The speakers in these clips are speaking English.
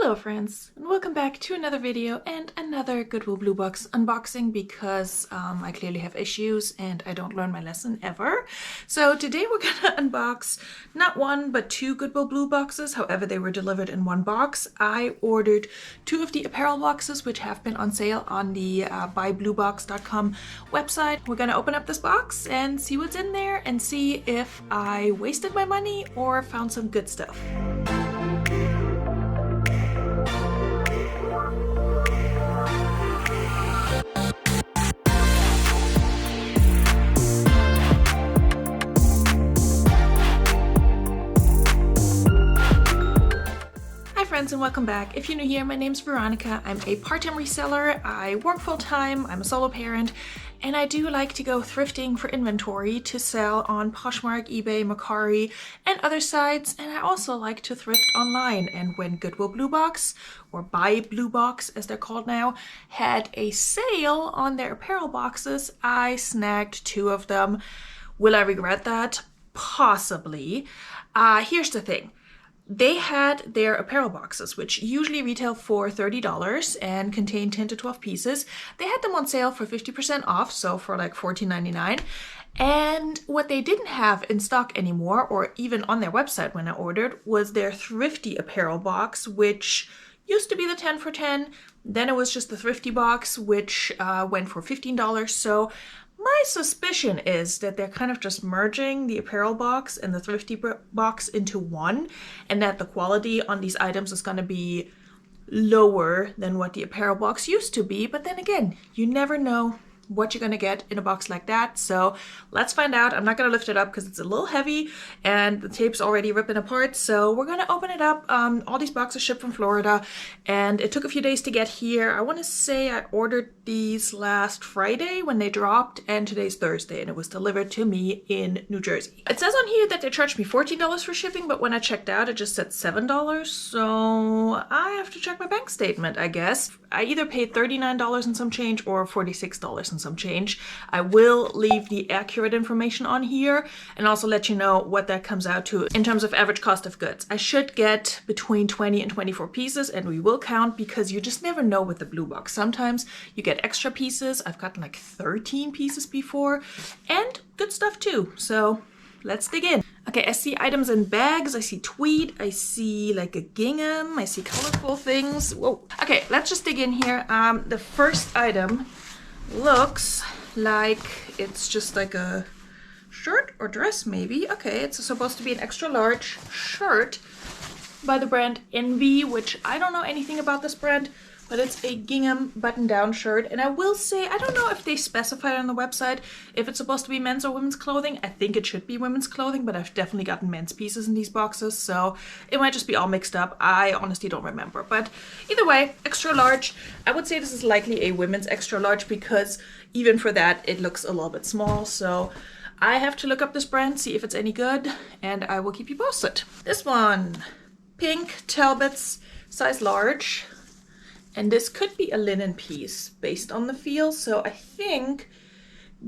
Hello friends, and welcome back to another video and another Goodwill Blue Box unboxing because I clearly have issues and I don't learn my lesson ever. So today we're gonna unbox not one but two Goodwill Blue boxes. However, they were delivered in one box. I ordered two of the apparel boxes which have been on sale on the buybluebox.com website. We're gonna open up this box and see what's in there and see if I wasted my money or found some good stuff. Friends, and welcome back. If you're new here, my name's Veronika. I'm a part-time reseller. I work full-time. I'm a solo parent, and I do like to go thrifting for inventory to sell on Poshmark, eBay, Mercari, and other sites. And I also like to thrift online. And when Goodwill Blue Box, or Buy Blue Box as they're called now, had a sale on their apparel boxes, I snagged two of them. Will I regret that? Possibly. Here's the thing. They had their apparel boxes, which usually retail for $30 and contain 10 to 12 pieces. They had them on sale for 50% off, so for like $14.99. And what they didn't have in stock anymore, or even on their website when I ordered, was their thrifty apparel box, which used to be the 10 for 10. Then it was just the thrifty box, which went for $15. So my suspicion is that they're kind of just merging the apparel box and the thrifty box into one, and that the quality on these items is going to be lower than what the apparel box used to be. But then again, you never know what you're going to get in a box like that. So let's find out. I'm not going to lift it up because it's a little heavy and the tape's already ripping apart. So we're going to open it up. All these boxes shipped from Florida and it took a few days to get here. I want to say I ordered these last Friday when they dropped, and today's Thursday, and it was delivered to me in New Jersey. It says on here that they charged me $14 for shipping, but when I checked out, it just said $7. So I have to check my bank statement, I guess. I either paid $39 and some change or $46 and some change. I will leave the accurate information on here and also let you know what that comes out to in terms of average cost of goods. I should get between 20 and 24 pieces, and we will count because you just never know with the blue box. Sometimes you get extra pieces. I've gotten like 13 pieces before, and good stuff too. So let's dig in. Okay, I see items in bags. I see tweed. I see like a gingham. I see colorful things. Whoa. Okay, let's just dig in here. The first item looks like it's just like a shirt or dress maybe. Okay, it's supposed to be an extra large shirt by the brand Envy, which I don't know anything about this brand, but it's a gingham button-down shirt. And I will say, I don't know if they specify on the website if it's supposed to be men's or women's clothing. I think it should be women's clothing, but I've definitely gotten men's pieces in these boxes, so it might just be all mixed up. I honestly don't remember. But either way, extra large. I would say this is likely a women's extra large because even for that, it looks a little bit small. So I have to look up this brand, see if it's any good, and I will keep you posted. This one, pink Talbots, size large. And this could be a linen piece based on the feel. So I think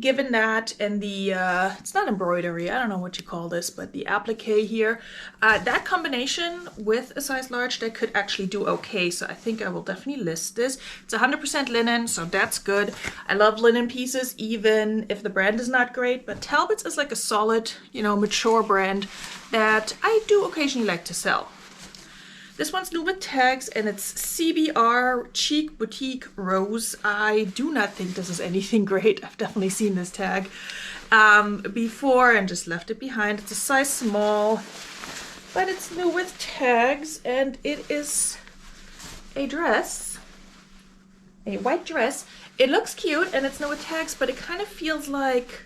given that and the, it's not embroidery, I don't know what you call this, but the applique here, that combination with a size large, that could actually do okay. So I think I will definitely list this. It's 100% linen, so that's good. I love linen pieces, even if the brand is not great, but Talbots is like a solid, you know, mature brand that I do occasionally like to sell. This one's new with tags, and it's CBR Chic Boutique Rose. I do not think this is anything great. I've definitely seen this tag before and just left it behind. It's a size small, but it's new with tags, and it is a dress, a white dress. It looks cute, and it's new with tags, but it kind of feels like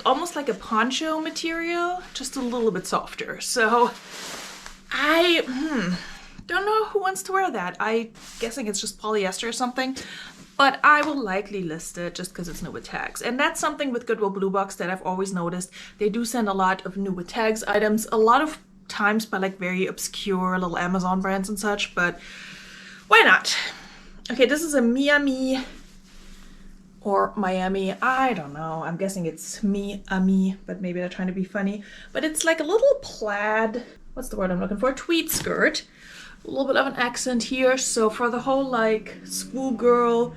almost like a poncho material, just a little bit softer. So I don't know who wants to wear that. I'm guessing it's just polyester or something, but I will likely list it just because it's new with tags. And that's something with Goodwill Blue Box that I've always noticed. They do send a lot of new with tags items, a lot of times by like very obscure little Amazon brands and such, but why not? Okay, this is a Miami or Miami, I don't know. I'm guessing it's Miami, but maybe they're trying to be funny. But it's like a little plaid, what's the word I'm looking for? Tweed skirt A little bit of an accent here. So for the whole like schoolgirl,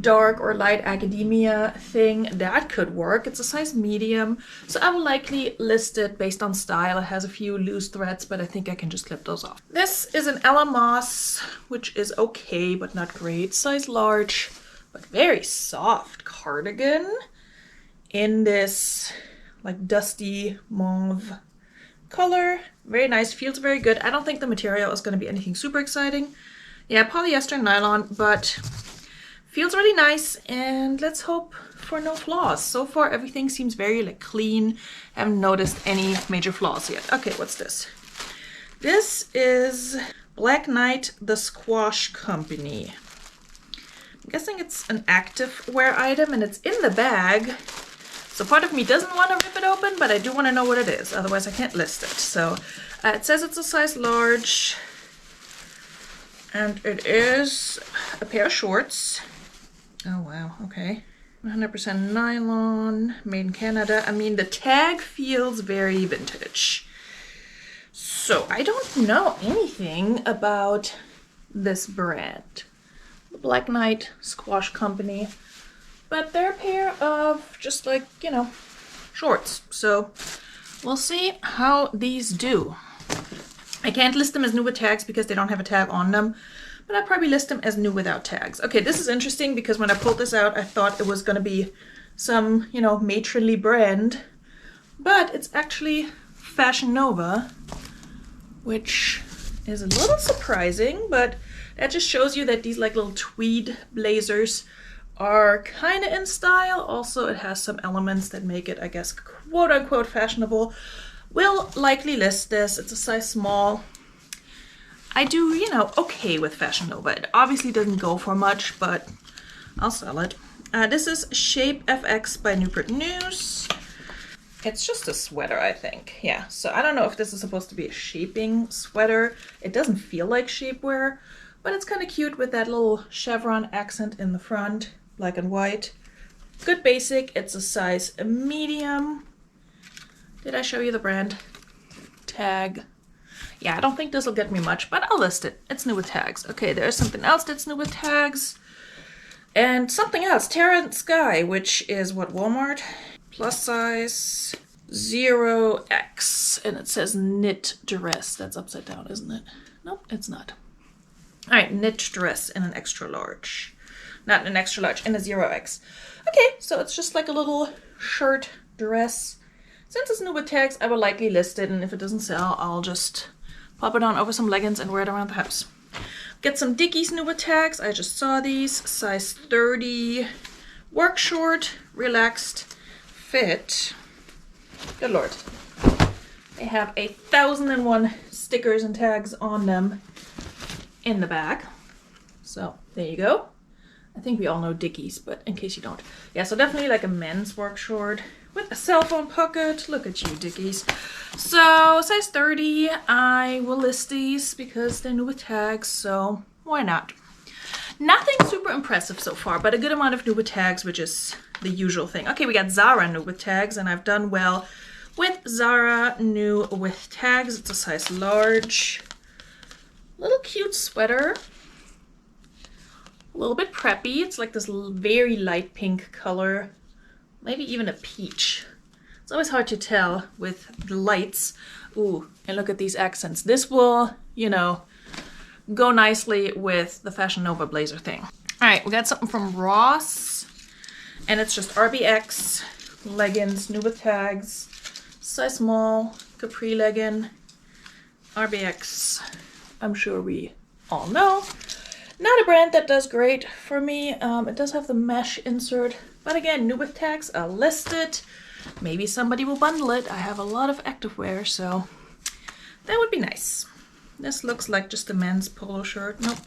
dark or light academia thing, that could work. It's a size medium, so I will likely list it based on style. It has a few loose threads, but I think I can just clip those off. This is an Ella Moss, which is okay but not great. Size large, but very soft cardigan in this like dusty mauve color. Very nice, feels very good. I don't think the material is going to be anything super exciting. Yeah, polyester nylon, but feels really nice, and let's hope for no flaws. So far, everything seems very like clean. I haven't noticed any major flaws yet. Okay, what's this? This is Black Knight, the Squash Company. I'm guessing it's an active wear item, and it's in the bag. So part of me doesn't want to rip it open, but I do want to know what it is. Otherwise, I can't list it. So it says it's a size large, and it is a pair of shorts. Oh, wow. Okay. 100% nylon, made in Canada. I mean, the tag feels very vintage. So I don't know anything about this brand. The Black Knight Squash Company. But they're a pair of just like, you know, shorts. So we'll see how these do. I can't list them as new with tags because they don't have a tag on them. But I'd probably list them as new without tags. Okay, this is interesting because when I pulled this out, I thought it was going to be some, you know, matronly brand. But it's actually Fashion Nova, which is a little surprising, but that just shows you that these like little tweed blazers are kind of in style. Also, it has some elements that make it, I guess, quote unquote fashionable. Will likely list this. It's a size small. I do, you know, okay with Fashion Nova. It obviously doesn't go for much, but I'll sell it. This is Shape FX by Newport News. It's just a sweater, I think. Yeah, so I don't know if this is supposed to be a shaping sweater. It doesn't feel like shapewear, but it's kind of cute with that little chevron accent in the front, black and white. Good basic. It's a size medium. Did I show you the brand? Tag. Yeah, I don't think this will get me much, but I'll list it. It's new with tags. Okay, there's something else that's new with tags. And something else, Terra and Sky, which is what, Walmart? Plus size 0X. And it says knit dress. That's upside down, isn't it? Nope, it's not. All right, knit dress in an extra large. Not an extra large, in a 0X. Okay, so it's just like a little shirt dress. Since it's new with tags, I will likely list it, and if it doesn't sell, I'll just pop it on over some leggings and wear it around the house. Get some Dickies new with tags. I just saw these. Size 30. Work short, relaxed fit. Good Lord. They have 1,001 stickers and tags on them in the back. So there you go. I think we all know Dickies, but in case you don't. Yeah, so definitely like a men's work short with a cell phone pocket. Look at you, Dickies. So size 30, I will list these because they're new with tags, so why not? Nothing super impressive so far, but a good amount of new with tags, which is the usual thing. Okay, we got Zara new with tags, and I've done well with Zara new with tags. It's a size large. Little cute sweater. A little bit preppy. It's like this very light pink color. Maybe even a peach. It's always hard to tell with the lights. Ooh, and look at these accents. This will, you know, go nicely with the Fashion Nova blazer thing. All right, we got something from Ross. And it's just RBX leggings, new with tags. Size small, capri legging. RBX, I'm sure we all know. Not a brand that does great for me. It does have the mesh insert, but again, new with tags. I'll list it. Maybe somebody will bundle it. I have a lot of activewear, so that would be nice. This looks like just a men's polo shirt. Nope.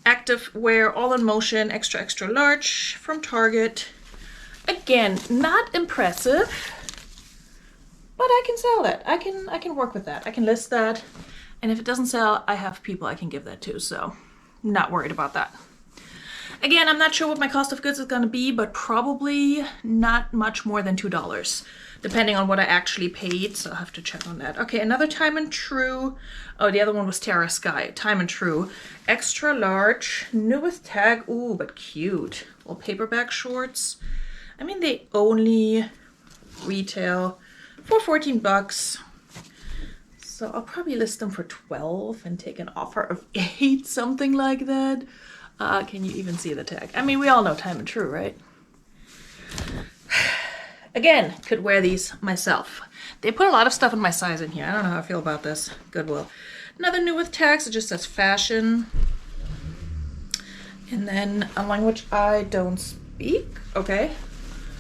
Activewear, all in motion, extra, extra large from Target. Again, not impressive, but I can sell that. I can work with that. I can list that. And if it doesn't sell, I have people I can give that to, so not worried about that. Again, I'm not sure what my cost of goods is gonna be, but probably not much more than $2, depending on what I actually paid, so I'll have to check on that. Okay, another Time and True. Oh, the other one was Terra Sky. Time and True. Extra large, new with tag. Ooh, but cute. Well, paperback shorts. I mean, they only retail for 14 bucks. So I'll probably list them for 12 and take an offer of 8, something like that. Can you even see the tag? I mean, we all know Time and True, right? Again, could wear these myself. They put a lot of stuff in my size in here. I don't know how I feel about this. Goodwill. Another new with tags. It just says fashion. And then a language I don't speak. Okay.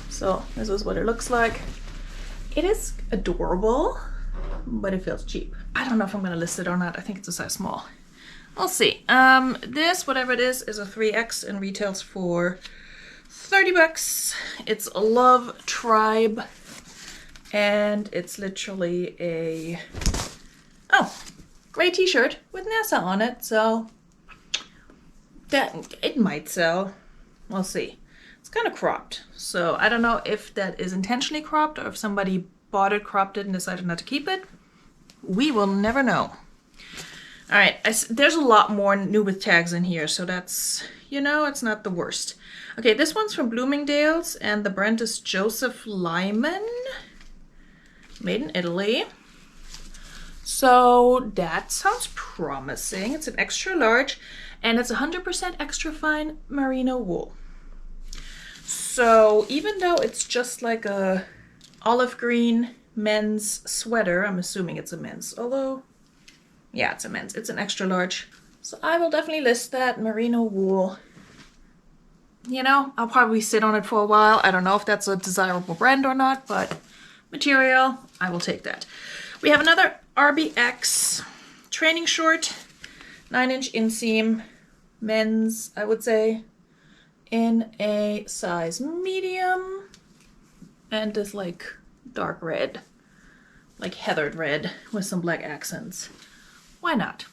So this is what it looks like. It is adorable, but it feels cheap. I don't know if I'm going to list it or not. I think it's a size small. We'll see. This, whatever it is a 3X and retails for 30 bucks. It's a Love Tribe, and it's literally a gray t-shirt with NASA on it, so that it might sell. We'll see. It's kind of cropped, so I don't know if that is intentionally cropped or if somebody bought it, cropped it, and decided not to keep it. We will never know. All right, there's a lot more new with tags in here, so that's, you know, it's not the worst. Okay, this one's from Bloomingdale's, and the brand is Joseph Lyman, made in Italy. So that sounds promising. It's an extra large, and it's 100% extra fine merino wool. So even though it's just like a olive green men's sweater, I'm assuming it's a men's, although, yeah, it's a men's. It's an extra large. So I will definitely list that merino wool. You know, I'll probably sit on it for a while. I don't know if that's a desirable brand or not, but material, I will take that. We have another RBX training short, 9-inch inseam, men's, I would say, in a size medium, and this like dark red, like heathered red with some black accents. Why not?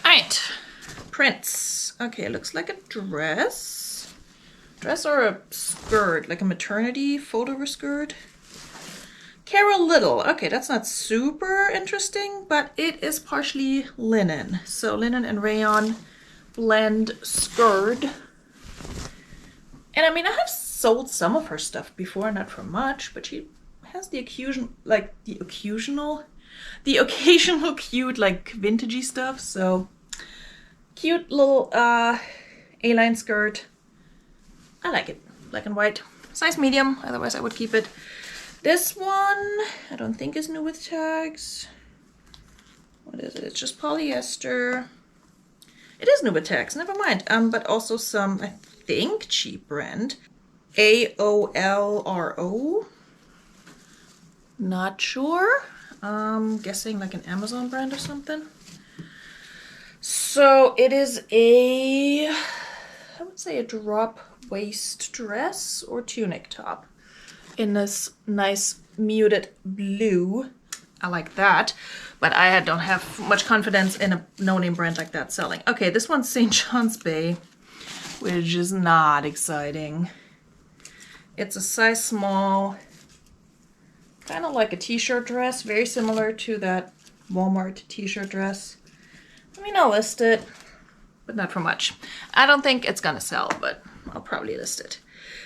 All right, prints. Okay, it looks like a dress or a skirt, like a maternity photo skirt. Carol Little. Okay, that's not super interesting, but it is partially linen. So linen and rayon blend skirt. And I mean, I have sold some of her stuff before, not for much, but she has the occasional cute like vintagey stuff. So cute little A-line skirt. I like it. Black and white. Size medium, otherwise I would keep it. This one, I don't think is new with tags. What is it? It's just polyester. It is new with tags, never mind. But also some, I think, cheap brand. AOLRO. Not sure. Guessing like an Amazon brand or something. So it is a, I would say a drop waist dress or tunic top in this nice muted blue. I like that, but I don't have much confidence in a no-name brand like that selling. Okay, this one's St. John's Bay, which is not exciting. It's a size small, kind of like a t-shirt dress, very similar to that Walmart t-shirt dress. I mean, I'll list it, but not for much. I don't think it's gonna sell, but I'll probably list it.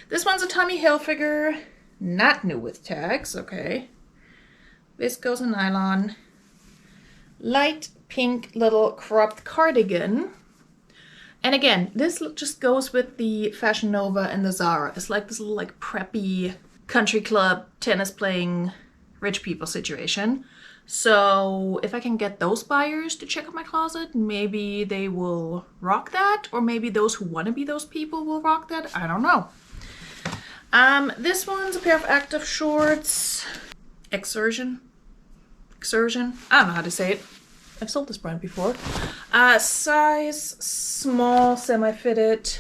This one's a Tommy Hilfiger, not new with tags, okay. Viscose and nylon. Light pink little cropped cardigan. And again, this just goes with the Fashion Nova and the Zara. It's like this little like preppy country club tennis playing rich people situation. So if I can get those buyers to check out my closet, maybe they will rock that, or maybe those who want to be those people will rock that. I don't know. This one's a pair of active shorts. Exertion. I don't know how to say it. I've sold this brand before. Size small, semi-fitted.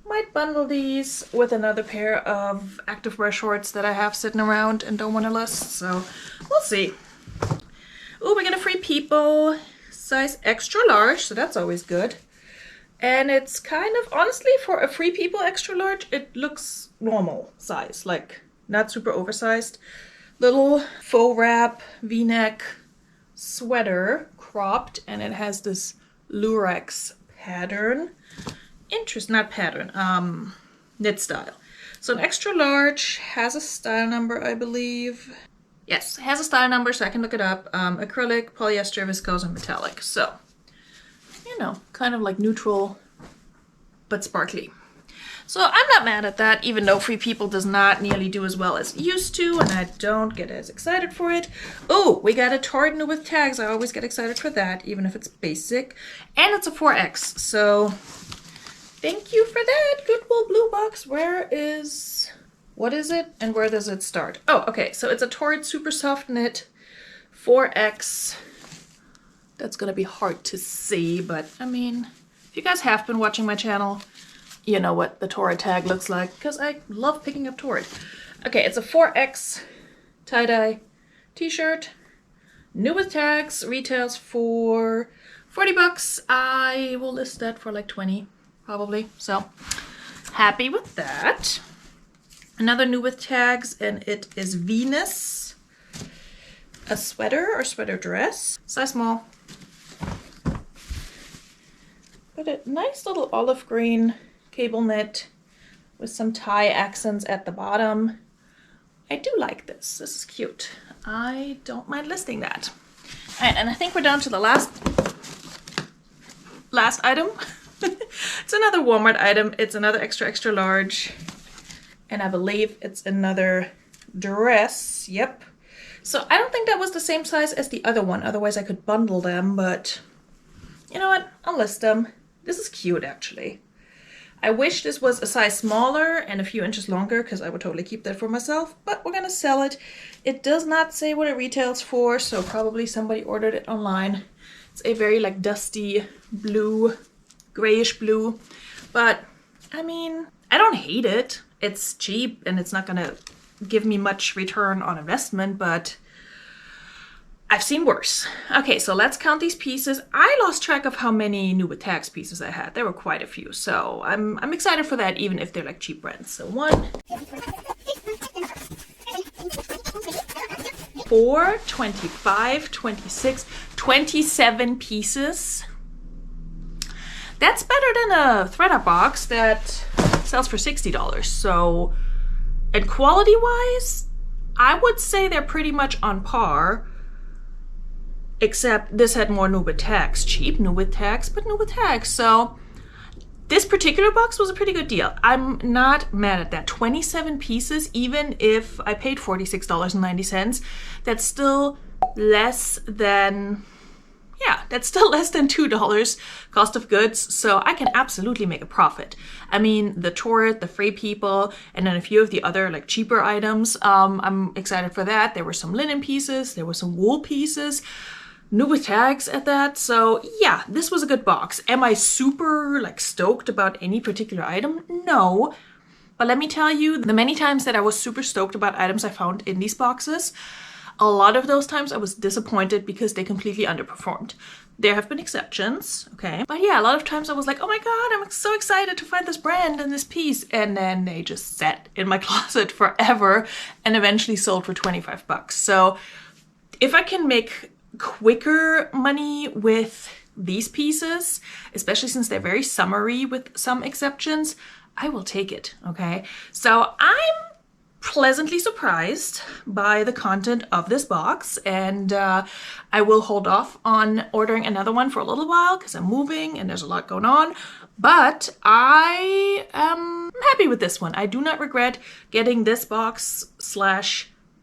Might bundle these with another pair of activewear shorts that I have sitting around and don't want to list. So we'll see. Ooh, we got a Free People size extra large, so that's always good. And it's kind of, honestly, for a Free People extra large, it looks normal size, like not super oversized. Little faux wrap V-neck sweater, cropped, and it has this lurex pattern. Not pattern, knit style. So an extra large, has a style number, I believe. Yes, it has a style number, so I can look it up. Acrylic, polyester, viscose, and metallic. So, you know, kind of like neutral, but sparkly. So I'm not mad at that, even though Free People does not nearly do as well as it used to, and I don't get as excited for it. Oh, we got a Torrid new with tags. I always get excited for that, even if it's basic. And it's a 4X, so thank you for that. Goodwill Blue Box. What is it, and where does it start? Oh, okay, so it's a Torrid Super Soft Knit 4X. That's gonna be hard to see, but I mean, if you guys have been watching my channel, you know what the Torrid tag looks like, because I love picking up Torrid. Okay, it's a 4X tie-dye t-shirt. New with tags, retails for 40 bucks. I will list that for like 20, probably. So, happy with that. Another new with tags, and it is Venus. A sweater or sweater dress. Size small. But a nice little olive green cable knit with some tie accents at the bottom. I do like this. This is cute. I don't mind listing that. All right, and I think we're down to the last item. It's another Walmart item. It's another extra large, and I believe it's another dress. Yep. So I don't think that was the same size as the other one. Otherwise I could bundle them, but you know what? I'll list them. This is cute, actually. I wish this was a size smaller and a few inches longer, because I would totally keep that for myself, but we're gonna sell it. It does not say what it retails for, so probably somebody ordered it online. It's a very like dusty blue, grayish blue, but I mean, I don't hate it. It's cheap and it's not gonna give me much return on investment, but I've seen worse. Okay, so let's count these pieces. I lost track of how many new with tags pieces I had. There were quite a few, so I'm excited for that, even if they're like cheap brands. So 1, 4, 25, 26, 27 pieces. That's better than a ThredUp box that sells for $60. So, and quality-wise, I would say they're pretty much on par. Except this had more new with tags. Cheap new with tags, but new with tags. So this particular box was a pretty good deal. I'm not mad at that. 27 pieces, even if I paid $46.90, that's still less than, that's still less than $2 cost of goods. So I can absolutely make a profit. I mean, the Torrid, the Free People, and then a few of the other like cheaper items. I'm excited for that. There were some linen pieces. There were some wool pieces. New with tags at that. So yeah, this was a good box. Am I super like stoked about any particular item? No. But let me tell you, the many times that I was super stoked about items I found in these boxes, a lot of those times I was disappointed because they completely underperformed. There have been exceptions, okay? But yeah, a lot of times I was like, oh my God, I'm so excited to find this brand and this piece. And then they just sat in my closet forever and eventually sold for 25 bucks. So if I can make quicker money with these pieces, especially since they're very summery with some exceptions, I will take it, okay? So I'm pleasantly surprised by the content of this box, and I will hold off on ordering another one for a little while because I'm moving and there's a lot going on, but I am happy with this one. I do not regret getting this box /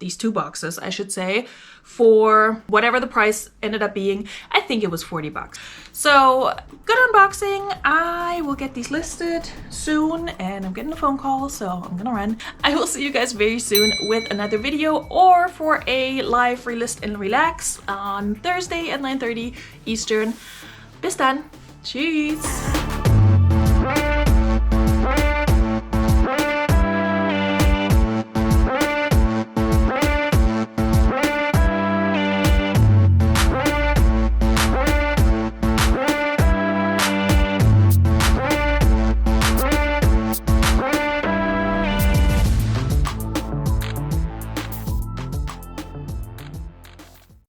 these two boxes, I should say, for whatever the price ended up being. I think it was 40 bucks. So good unboxing. I will get these listed soon, and I'm getting a phone call, so I'm gonna run. I will see you guys very soon with another video or for a live relist and relax on Thursday at 9:30 Eastern. Bis dann. Tschüss.